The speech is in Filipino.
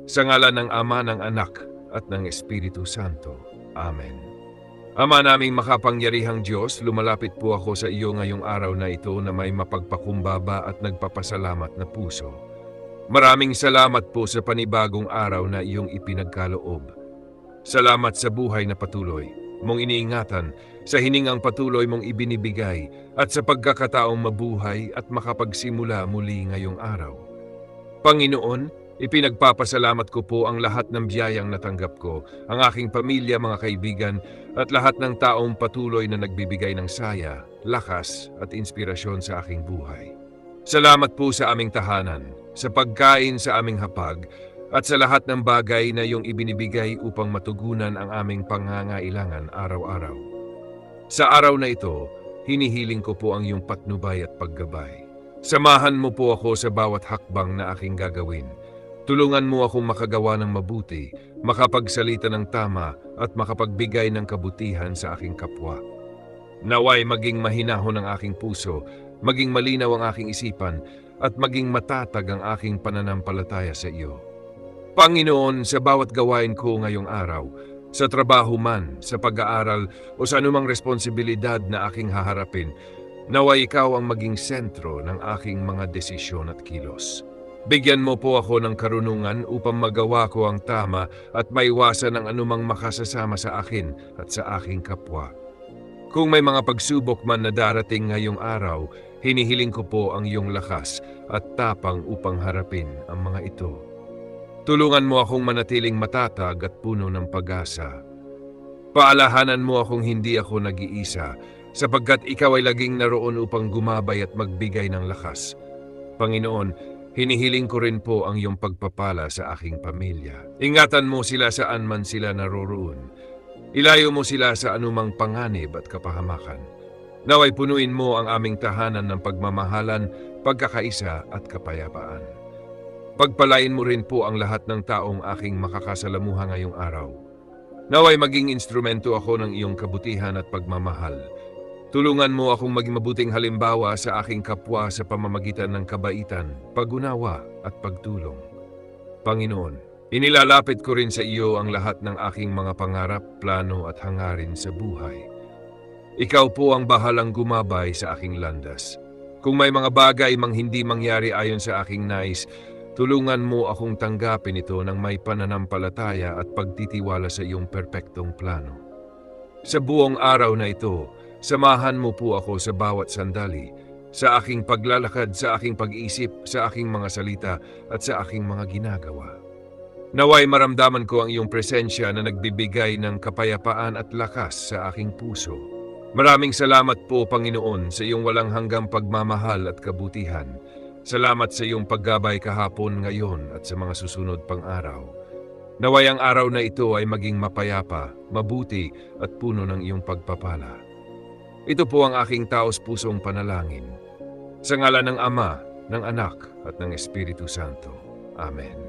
Sa ngalan ng Ama, ng Anak, at ng Espiritu Santo. Amen. Ama naming makapangyarihang Diyos, lumalapit po ako sa iyo ngayong araw na ito na may mapagpakumbaba at nagpapasalamat na puso. Maraming salamat po sa panibagong araw na iyong ipinagkaloob. Salamat sa buhay na patuloy mong iniingatan, sa hiningang patuloy mong ibinibigay, at sa pagkakataong mabuhay at makapagsimula muli ngayong araw. Panginoon, ipinagpapasalamat ko po ang lahat ng biyayang natanggap ko, ang aking pamilya, mga kaibigan, at lahat ng taong patuloy na nagbibigay ng saya, lakas at inspirasyon sa aking buhay. Salamat po sa aming tahanan, sa pagkain sa aming hapag, at sa lahat ng bagay na iyong ibinibigay upang matugunan ang aming pangangailangan araw-araw. Sa araw na ito, hinihiling ko po ang iyong patnubay at paggabay. Samahan mo po ako sa bawat hakbang na aking gagawin. Tulungan mo akong makagawa ng mabuti, makapagsalita ng tama at makapagbigay ng kabutihan sa aking kapwa. Naway maging mahinahon ang aking puso, maging malinaw ang aking isipan, at maging matatag ang aking pananampalataya sa iyo. Panginoon, sa bawat gawain ko ngayong araw, sa trabaho man, sa pag-aaral o sa anumang responsibilidad na aking haharapin, naway ikaw ang maging sentro ng aking mga desisyon at kilos. Bigyan mo po ako ng karunungan upang magawa ko ang tama at maiwasan ang anumang makasasama sa akin at sa aking kapwa. Kung may mga pagsubok man na darating ngayong araw, hinihiling ko po ang iyong lakas at tapang upang harapin ang mga ito. Tulungan mo akong manatiling matatag at puno ng pag-asa. Paalahanan mo akong hindi ako nag-iisa, sapagkat ikaw ay laging naroon upang gumabay at magbigay ng lakas. Panginoon, hinihiling ko rin po ang iyong pagpapala sa aking pamilya. Ingatan mo sila saan man sila naroroon. Ilayo mo sila sa anumang panganib at kapahamakan. Naway punuin mo ang aming tahanan ng pagmamahalan, pagkakaisa at kapayapaan. Pagpalain mo rin po ang lahat ng taong aking makakasalamuha ngayong araw. Naway maging instrumento ako ng iyong kabutihan at pagmamahal. Tulungan mo akong maging mabuting halimbawa sa aking kapwa sa pamamagitan ng kabaitan, pag-unawa at pagtulong. Panginoon, inilalapit ko rin sa iyo ang lahat ng aking mga pangarap, plano at hangarin sa buhay. Ikaw po ang bahalang gumabay sa aking landas. Kung may mga bagay mang hindi mangyari ayon sa aking nais, tulungan mo akong tanggapin ito ng may pananampalataya at pagtitiwala sa iyong perpektong plano. Sa buong araw na ito, samahan mo po ako sa bawat sandali, sa aking paglalakad, sa aking pag-iisip, sa aking mga salita at sa aking mga ginagawa. Naway maramdaman ko ang iyong presensya na nagbibigay ng kapayapaan at lakas sa aking puso. Maraming salamat po, Panginoon, sa iyong walang hanggang pagmamahal at kabutihan. Salamat sa iyong paggabay kahapon, ngayon at sa mga susunod pang araw. Naway ang araw na ito ay maging mapayapa, mabuti at puno ng iyong pagpapala. Ito po ang aking taos-pusong panalangin. Sa ngalan ng Ama, ng Anak at ng Espiritu Santo. Amen.